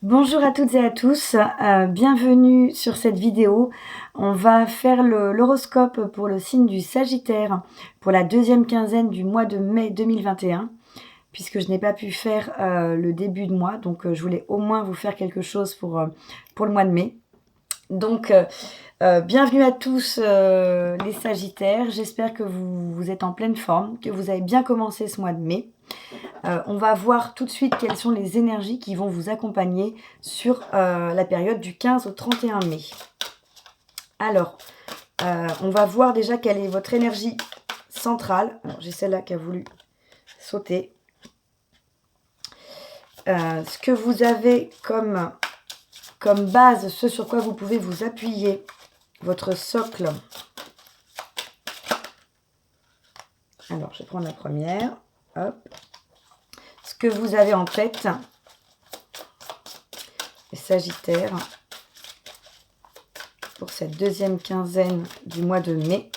Bonjour à toutes et à tous, bienvenue sur cette vidéo. On va faire l'horoscope pour le signe du Sagittaire pour la deuxième quinzaine du mois de mai 2021, puisque je n'ai pas pu faire le début de mois, donc je voulais au moins vous faire quelque chose pour le mois de mai. Donc bienvenue à tous les Sagittaires, j'espère que vous êtes en pleine forme, que vous avez bien commencé ce mois de mai. On va voir tout de suite quelles sont les énergies qui vont vous accompagner sur la période du 15 au 31 mai. Alors, on va voir déjà quelle est votre énergie centrale. Alors, j'ai celle-là qui a voulu sauter. Ce que vous avez comme base, ce sur quoi vous pouvez vous appuyer, votre socle. Alors, je vais prendre la première. Hop. Ce que vous avez en tête, les Sagittaires, pour cette deuxième quinzaine du mois de mai.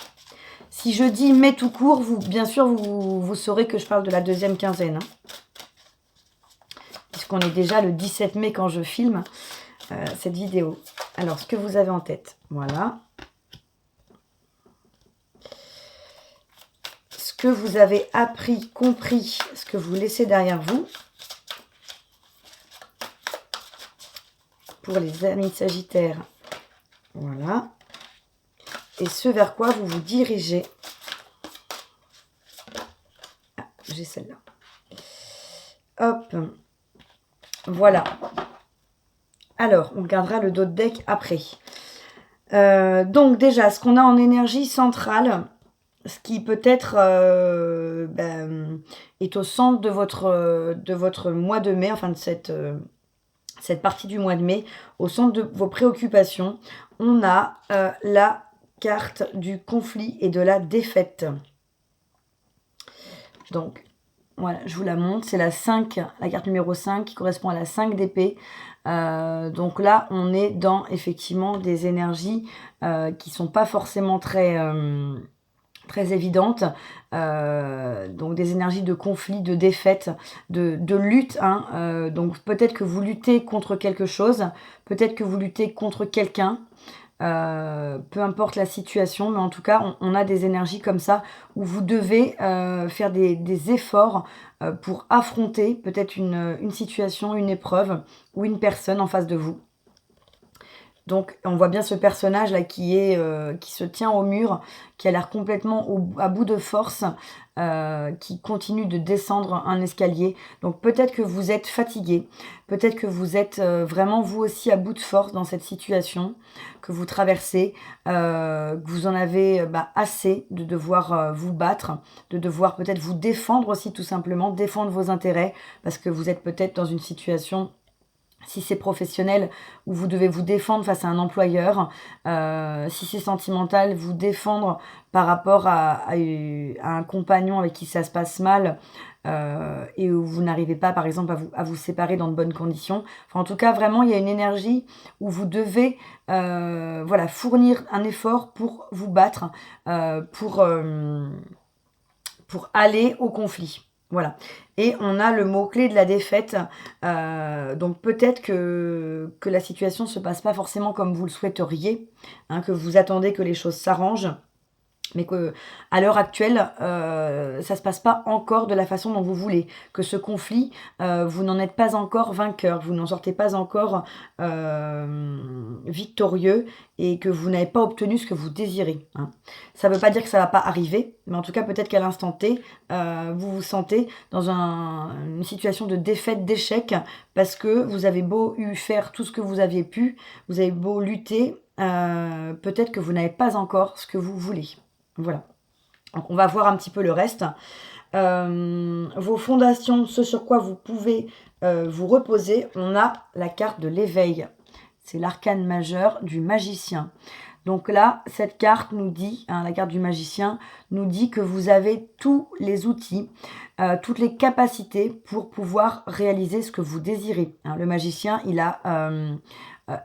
Si je dis mai tout court, bien sûr, vous saurez que je parle de la deuxième quinzaine. Puisqu'on est déjà le 17 mai quand je filme cette vidéo. Alors, ce que vous avez en tête, voilà. Ce que vous avez appris, compris, ce que vous laissez derrière vous. Pour les amis Sagittaires, voilà. Et ce vers quoi vous vous dirigez. Ah, j'ai celle-là. Hop. Voilà. Alors, on regardera le dos de deck après. Donc déjà, ce qu'on a en énergie centrale, ce qui peut-être est au centre de votre mois de mai, enfin de cette partie du mois de mai, au centre de vos préoccupations, on a la carte du conflit et de la défaite. Donc, voilà, je vous la montre. C'est la 5, la carte numéro 5 qui correspond à la 5 d'épée. Donc là, on est dans effectivement des énergies qui ne sont pas forcément très évidentes. Donc des énergies de conflit, de défaite, de lutte. Hein. Donc peut-être que vous luttez contre quelque chose, peut-être que vous luttez contre quelqu'un. Peu importe la situation, mais en tout cas, on a des énergies comme ça où vous devez faire des efforts pour affronter peut-être une situation, une épreuve ou une personne en face de vous. Donc, on voit bien ce personnage-là qui se tient au mur, qui a l'air complètement à bout de force, qui continue de descendre un escalier. Donc, peut-être que vous êtes fatigué, peut-être que vous êtes vraiment vous aussi à bout de force dans cette situation que vous traversez, que vous en avez assez de devoir vous battre, de devoir peut-être vous défendre aussi tout simplement, défendre vos intérêts, parce que vous êtes peut-être dans une situation, si c'est professionnel, où vous devez vous défendre face à un employeur, si c'est sentimental, vous défendre par rapport à un compagnon avec qui ça se passe mal, et où vous n'arrivez pas, par exemple, à vous séparer dans de bonnes conditions. Enfin, en tout cas, vraiment, il y a une énergie où vous devez fournir un effort pour vous battre, pour aller au conflit. Voilà. Et on a le mot-clé de la défaite. Donc peut-être que la situation ne se passe pas forcément comme vous le souhaiteriez, hein, que vous attendez que les choses s'arrangent, mais qu'à l'heure actuelle, ça ne se passe pas encore de la façon dont vous voulez. Que ce conflit, vous n'en êtes pas encore vainqueur, vous n'en sortez pas encore victorieux et que vous n'avez pas obtenu ce que vous désirez. Hein. Ça ne veut pas dire que ça ne va pas arriver, mais en tout cas, peut-être qu'à l'instant T, vous vous sentez dans une situation de défaite, d'échec, parce que vous avez beau faire tout ce que vous aviez pu, vous avez beau lutter, peut-être que vous n'avez pas encore ce que vous voulez. Voilà. Donc on va voir un petit peu le reste. Vos fondations, ce sur quoi vous pouvez vous reposer, on a la carte de l'éveil. C'est l'arcane majeur du magicien. Donc là, cette carte nous dit, la carte du magicien, nous dit que vous avez tous les outils, toutes les capacités pour pouvoir réaliser ce que vous désirez. Hein, le magicien, il a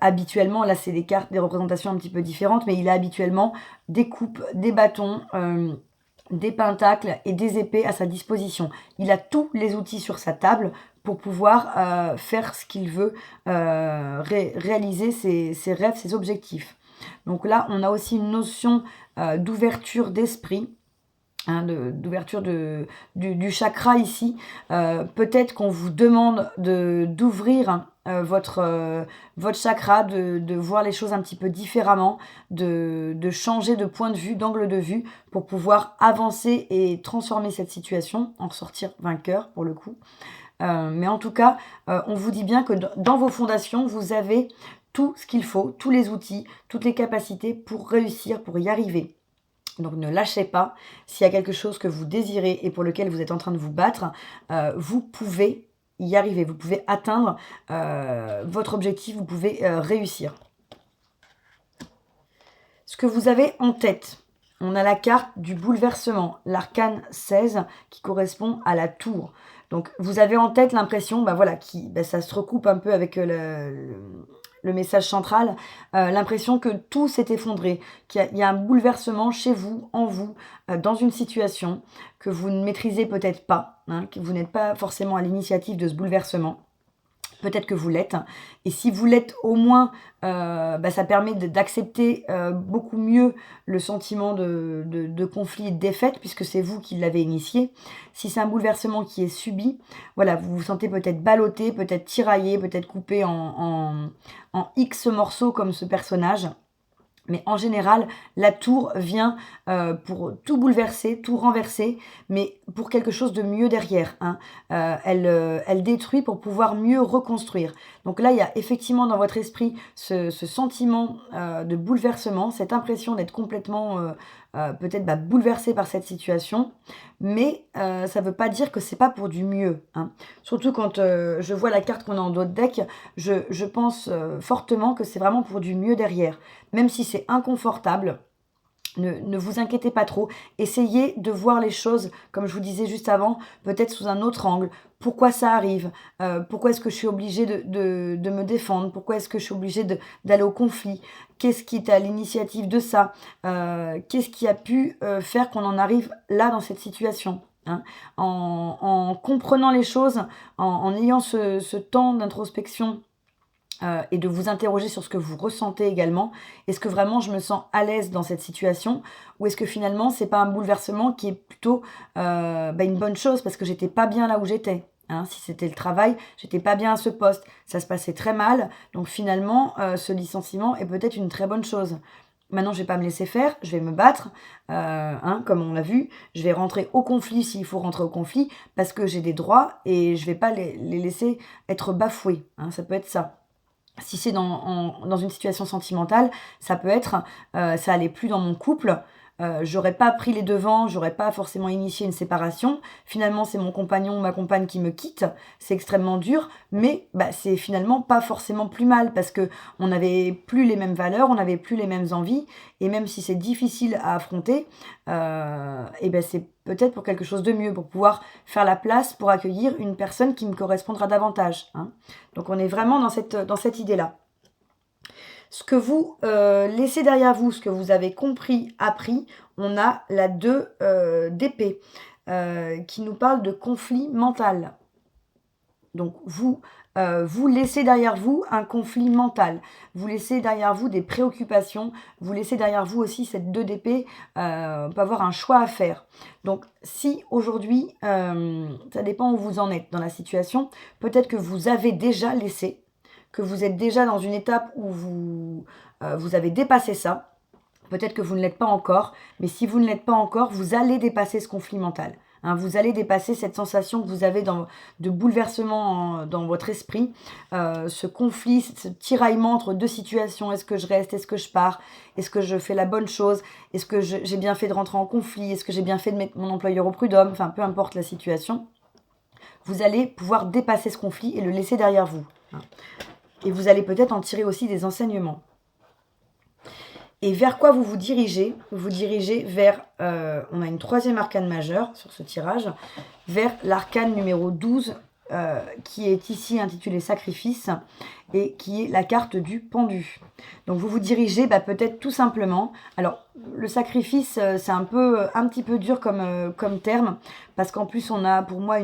habituellement, là c'est des cartes, des représentations un petit peu différentes, mais il a habituellement des coupes, des bâtons, des pentacles et des épées à sa disposition. Il a tous les outils sur sa table pour pouvoir faire ce qu'il veut, réaliser ses rêves, ses objectifs. Donc là, on a aussi une notion d'ouverture d'esprit, hein, d'ouverture du chakra ici. Peut-être qu'on vous demande d'ouvrir votre chakra, de voir les choses un petit peu différemment, de changer de point de vue, d'angle de vue, pour pouvoir avancer et transformer cette situation, en ressortir vainqueur pour le coup. Mais en tout cas, on vous dit bien que dans vos fondations, vous avez tout ce qu'il faut, tous les outils, toutes les capacités pour réussir, pour y arriver. Donc ne lâchez pas. S'il y a quelque chose que vous désirez et pour lequel vous êtes en train de vous battre, vous pouvez y arriver. Vous pouvez atteindre votre objectif, vous pouvez réussir. Ce que vous avez en tête, on a la carte du bouleversement, l'arcane 16 qui correspond à la tour. Donc vous avez en tête l'impression, voilà, ça se recoupe un peu avec le message central, l'impression que tout s'est effondré, qu'il y a un bouleversement chez vous, en vous, dans une situation que vous ne maîtrisez peut-être pas, hein, que vous n'êtes pas forcément à l'initiative de ce bouleversement. Peut-être que vous l'êtes. Et si vous l'êtes au moins, ça permet d'accepter beaucoup mieux le sentiment de conflit et de défaite, puisque c'est vous qui l'avez initié. Si c'est un bouleversement qui est subi, voilà, vous vous sentez peut-être ballotté, peut-être tiraillé, peut-être coupé en X morceaux comme ce personnage. Mais en général, la tour vient pour tout bouleverser, tout renverser, mais pour quelque chose de mieux derrière, hein. Elle détruit pour pouvoir mieux reconstruire. Donc là, il y a effectivement dans votre esprit ce sentiment de bouleversement, cette impression d'être complètement peut-être bouleversé par cette situation. Mais ça ne veut pas dire que c'est pas pour du mieux, hein. Surtout quand je vois la carte qu'on a en dos de deck, je pense fortement que c'est vraiment pour du mieux derrière. Même si c'est inconfortable, ne vous inquiétez pas trop. Essayez de voir les choses, comme je vous disais juste avant, peut-être sous un autre angle. Pourquoi ça arrive? Pourquoi est-ce que je suis obligée de me défendre? Pourquoi est-ce que je suis obligée d'aller au conflit? Qu'est-ce qui est à l'initiative de ça? Qu'est-ce qui a pu faire qu'on en arrive là dans cette situation, hein? En comprenant les choses, en ayant ce temps d'introspection, et de vous interroger sur ce que vous ressentez également. Est-ce que vraiment je me sens à l'aise dans cette situation? Ou est-ce que finalement c'est pas un bouleversement qui est plutôt une bonne chose parce que j'étais pas bien là où j'étais, hein? Si c'était le travail, j'étais pas bien à ce poste, ça se passait très mal, donc finalement ce licenciement est peut-être une très bonne chose. Maintenant, je vais pas me laisser faire, je vais me battre, comme on l'a vu. Je vais rentrer au conflit s'il faut rentrer au conflit, parce que j'ai des droits et je vais pas les laisser être bafoués, hein, ça peut être ça. Si c'est dans une situation sentimentale, ça peut être, ça allait plus dans mon couple, j'aurais pas pris les devants, j'aurais pas forcément initié une séparation. Finalement, c'est mon compagnon ou ma compagne qui me quitte, c'est extrêmement dur, mais c'est finalement pas forcément plus mal parce que on n'avait plus les mêmes valeurs, on n'avait plus les mêmes envies, et même si c'est difficile à affronter, c'est peut-être pour quelque chose de mieux, pour pouvoir faire la place pour accueillir une personne qui me correspondra davantage, hein. Donc on est vraiment dans cette idée-là. Ce que vous laissez derrière vous, ce que vous avez compris, appris, on a la 2 d'épée qui nous parle de conflit mental. Donc vous laissez derrière vous un conflit mental, vous laissez derrière vous des préoccupations, vous laissez derrière vous aussi cette 2 d'épée, on peut avoir un choix à faire. Donc si aujourd'hui, ça dépend où vous en êtes dans la situation, peut-être que vous avez déjà laissé, que vous êtes déjà dans une étape où vous avez dépassé ça. Peut-être que vous ne l'êtes pas encore, mais si vous ne l'êtes pas encore, vous allez dépasser ce conflit mental, hein. Vous allez dépasser cette sensation que vous avez de bouleversement dans votre esprit, ce conflit, ce tiraillement entre 2 situations. Est-ce que je reste? Est-ce que je pars? Est-ce que je fais la bonne chose? Est-ce que j'ai bien fait de rentrer en conflit? Est-ce que j'ai bien fait de mettre mon employeur au prud'homme? Enfin, peu importe la situation. Vous allez pouvoir dépasser ce conflit et le laisser derrière vous, hein. Et vous allez peut-être en tirer aussi des enseignements. Et vers quoi vous vous dirigez? Vous vous dirigez vers, on a une 3e arcane majeure sur ce tirage, vers l'arcane numéro 12, qui est ici intitulée Sacrifice, et qui est la carte du pendu. Donc vous vous dirigez peut-être tout simplement, alors le sacrifice c'est un petit peu dur comme terme, parce qu'en plus on a pour moi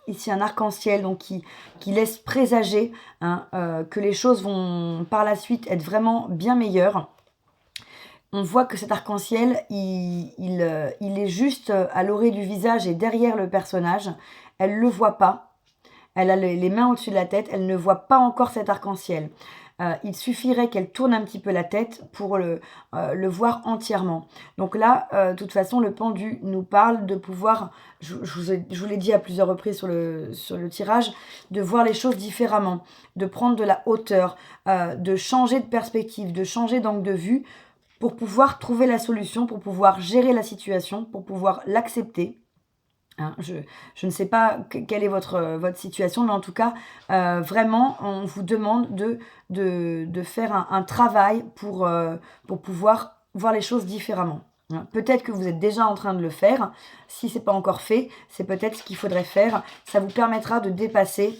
ici un arc-en-ciel donc qui laisse présager hein, que les choses vont par la suite être vraiment bien meilleures. On voit que cet arc-en-ciel, il est juste à l'orée du visage et derrière le personnage. Elle ne le voit pas. Elle a les mains au-dessus de la tête. Elle ne voit pas encore cet arc-en-ciel. Il suffirait qu'elle tourne un petit peu la tête pour le voir entièrement. Donc là, de toute façon, le pendu nous parle de pouvoir, je vous l'ai dit à plusieurs reprises sur le tirage, de voir les choses différemment, de prendre de la hauteur, de changer de perspective, de changer d'angle de vue, pour pouvoir trouver la solution, pour pouvoir gérer la situation, pour pouvoir l'accepter. Hein, je ne sais pas quelle est votre situation, mais en tout cas, vraiment, on vous demande de faire un travail pour pouvoir voir les choses différemment. Hein. Peut-être que vous êtes déjà en train de le faire. Si ce n'est pas encore fait, c'est peut-être ce qu'il faudrait faire. Ça vous permettra de dépasser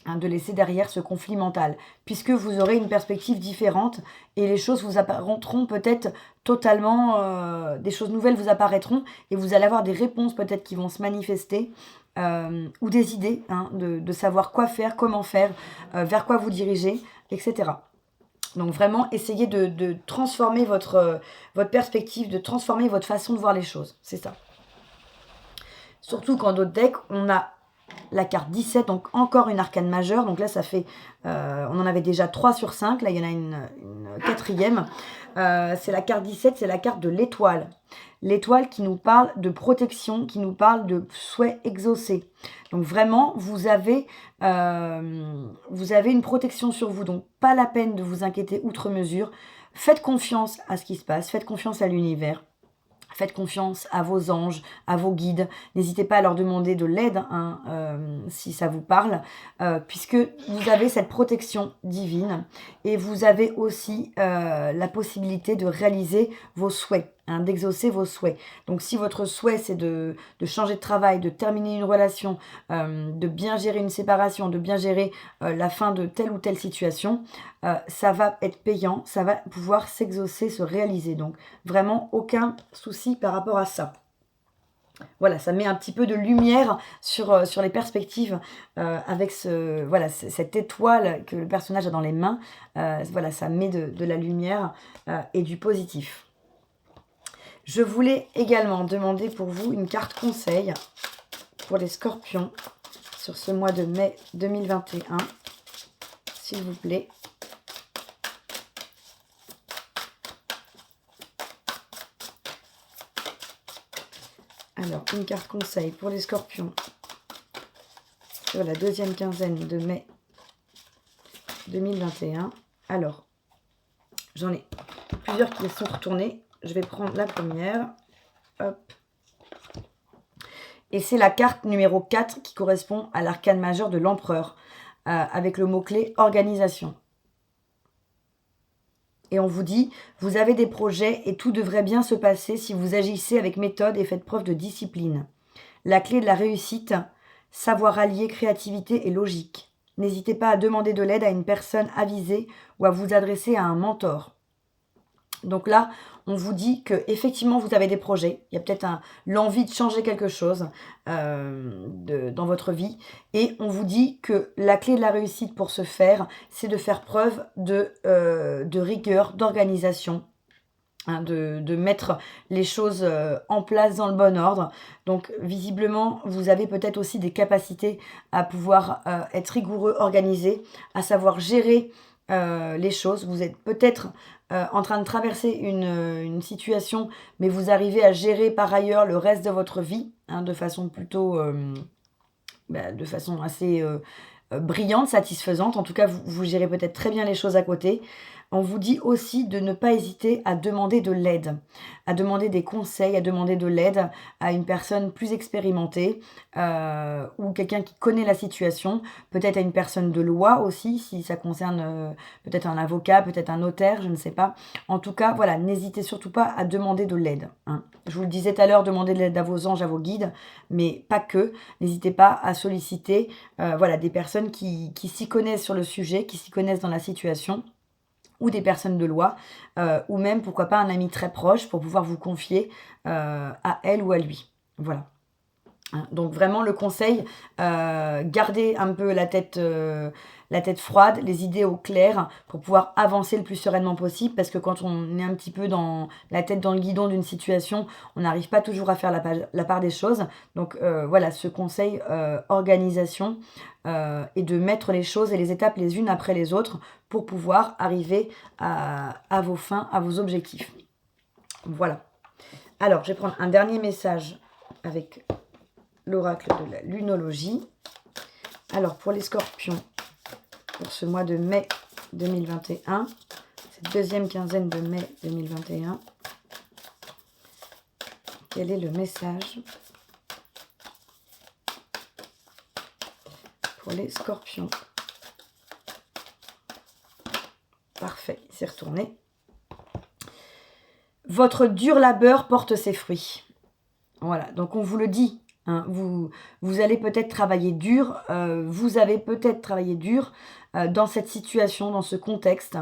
de laisser derrière ce conflit mental, puisque vous aurez une perspective différente et les choses vous apparaîtront peut-être totalement, des choses nouvelles vous apparaîtront et vous allez avoir des réponses peut-être qui vont se manifester ou des idées hein, de savoir quoi faire, comment faire, vers quoi vous diriger, etc. Donc vraiment, essayez de transformer votre perspective, de transformer votre façon de voir les choses, c'est ça. Surtout qu'en d'autres decks, on a la carte 17, donc encore une arcane majeure. Donc là, ça fait... on en avait déjà 3 sur 5. Là, il y en a une quatrième. C'est la carte 17, c'est la carte de l'étoile. L'étoile qui nous parle de protection, qui nous parle de souhait exaucé. Donc vraiment, vous avez une protection sur vous. Donc pas la peine de vous inquiéter outre mesure. Faites confiance à ce qui se passe. Faites confiance à l'univers. Faites confiance à vos anges, à vos guides. N'hésitez pas à leur demander de l'aide hein, si ça vous parle, puisque vous avez cette protection divine et vous avez aussi la possibilité de réaliser vos souhaits, hein, d'exaucer vos souhaits. Donc si votre souhait c'est de changer de travail, de terminer une relation, de bien gérer une séparation, de bien gérer la fin de telle ou telle situation, ça va être payant, ça va pouvoir s'exaucer, se réaliser. Donc vraiment aucun souci par rapport à ça. Voilà, ça met un petit peu de lumière sur les perspectives avec cette étoile que le personnage a dans les mains. Voilà, ça met de la lumière et du positif. Je voulais également demander pour vous une carte conseil pour les scorpions sur ce mois de mai 2021, s'il vous plaît. Alors, une carte conseil pour les scorpions sur la deuxième quinzaine de mai 2021. Alors, j'en ai plusieurs qui sont retournées. Je vais prendre la première. Hop. Et c'est la carte numéro 4 qui correspond à l'arcane majeur de l'empereur, avec le mot-clé organisation. Et on vous dit, vous avez des projets et tout devrait bien se passer si vous agissez avec méthode et faites preuve de discipline. La clé de la réussite, savoir allier créativité et logique. N'hésitez pas à demander de l'aide à une personne avisée ou à vous adresser à un mentor. Donc là, on vous dit que effectivement vous avez des projets. Il y a peut-être l'envie de changer quelque chose dans votre vie. Et on vous dit que la clé de la réussite pour ce faire, c'est de faire preuve de rigueur, d'organisation. Hein, de mettre les choses en place dans le bon ordre. Donc visiblement, vous avez peut-être aussi des capacités à pouvoir être rigoureux, organisé, à savoir gérer les choses. Vous êtes peut-être en train de traverser une situation, mais vous arrivez à gérer par ailleurs le reste de votre vie, hein, de façon plutôt, de façon assez brillante, satisfaisante. En tout cas, vous gérez peut-être très bien les choses à côté. On vous dit aussi de ne pas hésiter à demander de l'aide, à demander des conseils, à demander de l'aide à une personne plus expérimentée ou quelqu'un qui connaît la situation, peut-être à une personne de loi aussi, si ça concerne peut-être un avocat, peut-être un notaire, je ne sais pas. En tout cas, voilà, n'hésitez surtout pas à demander de l'aide. Hein. Je vous le disais tout à l'heure, demandez de l'aide à vos anges, à vos guides, mais pas que. N'hésitez pas à solliciter voilà, des personnes qui s'y connaissent sur le sujet, qui s'y connaissent dans la situation, ou des personnes de loi, ou même, pourquoi pas, un ami très proche pour pouvoir vous confier à elle ou à lui. Voilà. Hein. Donc vraiment le conseil, gardez un peu la tête froide, les idées au clair pour pouvoir avancer le plus sereinement possible parce que quand on est un petit peu dans la tête dans le guidon d'une situation, on n'arrive pas toujours à faire la part des choses. Donc voilà, ce conseil organisation et de mettre les choses et les étapes les unes après les autres pour pouvoir arriver à vos fins, à vos objectifs. Voilà. Alors, je vais prendre un dernier message avec l'oracle de la lunologie. Alors, pour les scorpions, pour ce mois de mai 2021, cette deuxième quinzaine de mai 2021, quel est le message pour les scorpions? Parfait, il s'est retourné. Votre dur labeur porte ses fruits. Voilà, donc on vous le dit. Hein, vous allez peut-être travailler dur, vous avez peut-être travaillé dur dans cette situation, dans ce contexte.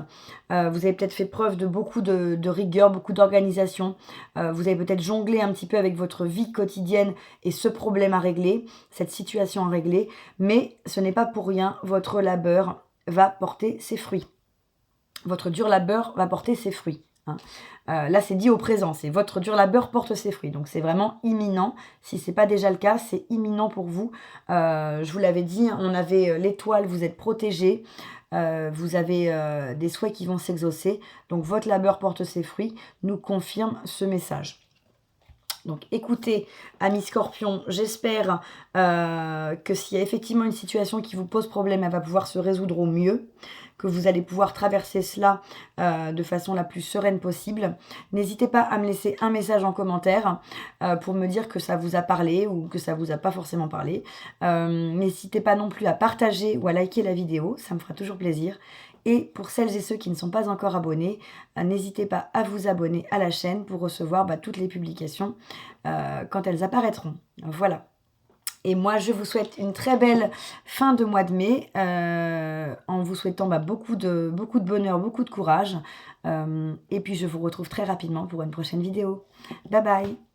Vous avez peut-être fait preuve de beaucoup de rigueur, beaucoup d'organisation. Vous avez peut-être jonglé un petit peu avec votre vie quotidienne et ce problème à régler, cette situation à régler. Mais ce n'est pas pour rien, votre labeur va porter ses fruits. Votre dur labeur va porter ses fruits. Hein. Là, c'est dit au présent, c'est votre dur labeur porte ses fruits. Donc, c'est vraiment imminent. Si ce n'est pas déjà le cas, c'est imminent pour vous. Je vous l'avais dit, on avait l'étoile, vous êtes protégés. Vous avez des souhaits qui vont s'exaucer. Donc, votre labeur porte ses fruits nous confirme ce message. Donc écoutez, amis scorpions, j'espère que s'il y a effectivement une situation qui vous pose problème, elle va pouvoir se résoudre au mieux, que vous allez pouvoir traverser cela de façon la plus sereine possible. N'hésitez pas à me laisser un message en commentaire pour me dire que ça vous a parlé ou que ça vous a pas forcément parlé. N'hésitez pas non plus à partager ou à liker la vidéo, ça me fera toujours plaisir. Et pour celles et ceux qui ne sont pas encore abonnés, n'hésitez pas à vous abonner à la chaîne pour recevoir toutes les publications quand elles apparaîtront. Voilà. Et moi, je vous souhaite une très belle fin de mois de mai en vous souhaitant beaucoup de bonheur, beaucoup de courage. Et puis, je vous retrouve très rapidement pour une prochaine vidéo. Bye bye!